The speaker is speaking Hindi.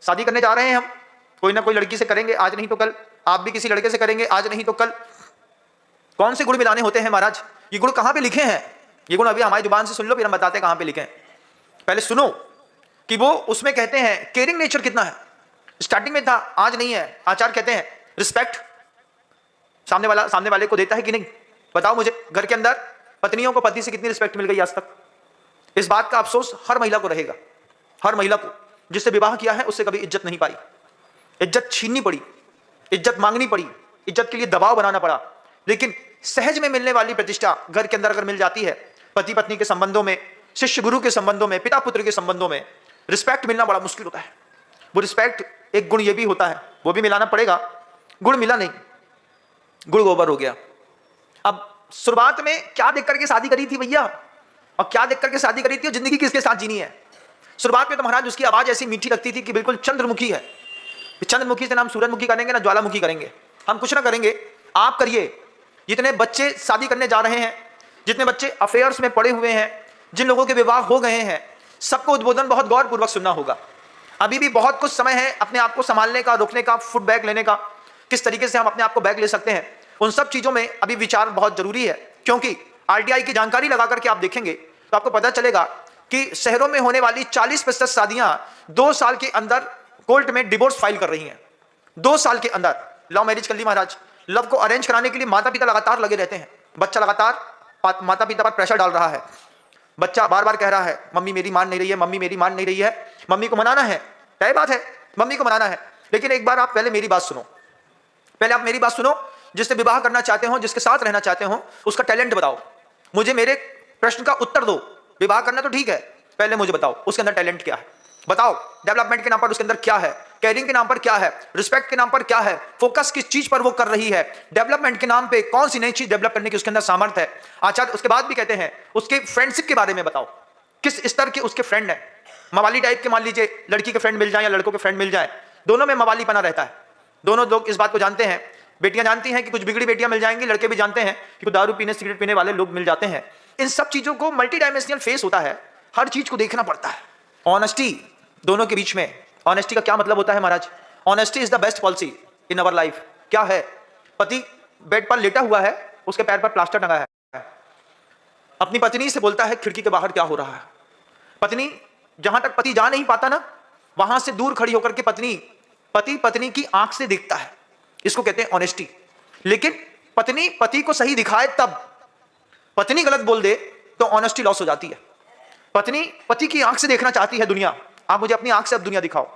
शादी करने जा रहे हैं हम, कोई ना कोई लड़की से करेंगे, आज नहीं तो कल। आप भी किसी लड़के से करेंगे, आज नहीं तो कल। कौन से गुण मिलाने होते हैं महाराज? ये गुण कहां पे लिखे हैं? ये गुण अभी हमारी जुबान से सुन लो, फिर हम बताते हैं कहां पे लिखे हैं। पहले सुनो कि वो उसमें कहते हैं केयरिंग नेचर कितना है। स्टार्टिंग में था, आज नहीं है। आचार्य कहते हैं रिस्पेक्ट सामने वाले को देता है कि नहीं? बताओ मुझे, घर के अंदर पत्नियों को पति से कितनी रिस्पेक्ट मिल गई आज तक? इस बात का अफसोस हर महिला को रहेगा। हर महिला को जिससे विवाह किया है उससे कभी इज्जत नहीं पाई, इज्जत छीननी पड़ी, इज्जत मांगनी पड़ी, इज्जत के लिए दबाव बनाना पड़ा। लेकिन सहज में मिलने वाली प्रतिष्ठा घर के अंदर अगर मिल जाती है, पति पत्नी के संबंधों में, शिष्य गुरु के संबंधों में, पिता पुत्र के संबंधों में रिस्पेक्ट मिलना बड़ा मुश्किल होता है। वो रिस्पेक्ट एक गुण ये भी होता है, वो भी मिलाना पड़ेगा। गुण मिला नहीं, गुड़ गोबर हो गया। अब शुरुआत में क्या देख करके शादी करी थी भैया, और क्या देख करके शादी करी थी, और जिंदगी किसके साथ जीनी है? शुरुआत में तो महाराज उसकी आवाज ऐसी मीठी लगती थी कि बिल्कुल चंद्रमुखी है। चंद्रमुखी से ना हम सूरजमुखी करेंगे ना ज्वालामुखी करेंगे, हम कुछ ना करेंगे। आप करिए। जितने बच्चे शादी करने जा रहे हैं, जितने बच्चे अफेयर्स में पड़े हुए हैं, जिन लोगों के विवाह हो गए हैं, सबको उद्बोधन बहुत गौरपूर्वक सुनना होगा। अभी भी बहुत कुछ समय है अपने आप को संभालने का, रोकने का, फुट बैग लेने का, किस तरीके से हम अपने आप को बैग ले सकते हैं, उन सब चीजों में अभी विचार बहुत जरूरी है। क्योंकि आरटीआई की जानकारी लगा करके आप देखेंगे तो आपको पता चलेगा कि शहरों में होने वाली 40% शादियां 2 साल के अंदर कोर्ट में डिवोर्स फाइल कर रही हैं। 2 साल के अंदर लव मैरिज कर ली महाराज। लव को अरेंज कराने के लिए माता पिता लगातार लगे रहते हैं। बच्चा लगातार माता पिता पर प्रेशर डाल रहा है। बच्चा बार बार कह रहा है मम्मी मेरी मान नहीं रही है, मम्मी मेरी मान नहीं रही है। मम्मी को मनाना है, तय बात है, मम्मी को मनाना है। लेकिन एक बार आप पहले मेरी बात सुनो, पहले आप मेरी बात सुनो। जिससे विवाह करना चाहते हो, जिसके साथ रहना चाहते हो, उसका टैलेंट बताओ मुझे। मेरे प्रश्न का उत्तर दो। विवाह करना तो ठीक है, पहले मुझे बताओ उसके अंदर टैलेंट क्या है। बताओ डेवलपमेंट के नाम पर उसके अंदर क्या है, केयरिंग के नाम पर क्या है, रिस्पेक्ट के नाम पर क्या है, फोकस किस चीज पर वो कर रही है, डेवलपमेंट के नाम पे कौन सी नई चीज डेवलप करने की उसके अंदर सामर्थ्य है। आचार्य उसके बाद भी कहते हैं उसके फ्रेंडशिप के बारे में बताओ, किस स्तर के उसके फ्रेंड है। मवाली टाइप के मान लीजिए लड़की के फ्रेंड मिल जाए या लड़कों के फ्रेंड मिल जाए, दोनों में मवाली पना रहता है। दोनों लोग इस बात को जानते हैं। बेटियां जानती हैं कि कुछ बिगड़ी बेटियां मिल जाएंगी, लड़के भी जानते हैं कि कुछ दारू पीने सिगरेट पीने वाले लोग मिल जाते हैं। इन सब चीजों को मल्टी डायमेंशनल फेस होता है, हर चीज को देखना पड़ता है। ऑनेस्टी दोनों के बीच में, ऑनेस्टी का क्या मतलब होता है महाराज? Honesty is the best policy in our life. क्या है? पति बेड पर लेटा हुआ है, उसके पैर पर प्लास्टर टंगा है, अपनी पत्नी से बोलता है खिड़की के बाहर क्या हो रहा है। पत्नी जहां तक पति जा नहीं पाता ना, वहां से दूर खड़ी होकर के पति पत्नी की आंख से देखता है। इसको कहते हैं ऑनेस्टी। लेकिन पत्नी पति को सही दिखाए तब, पत्नी गलत बोल दे तो ऑनेस्टी लॉस हो जाती है। पत्नी पति की आंख से देखना चाहती है दुनिया। आप मुझे अपनी आंख से अब दुनिया दिखाओ।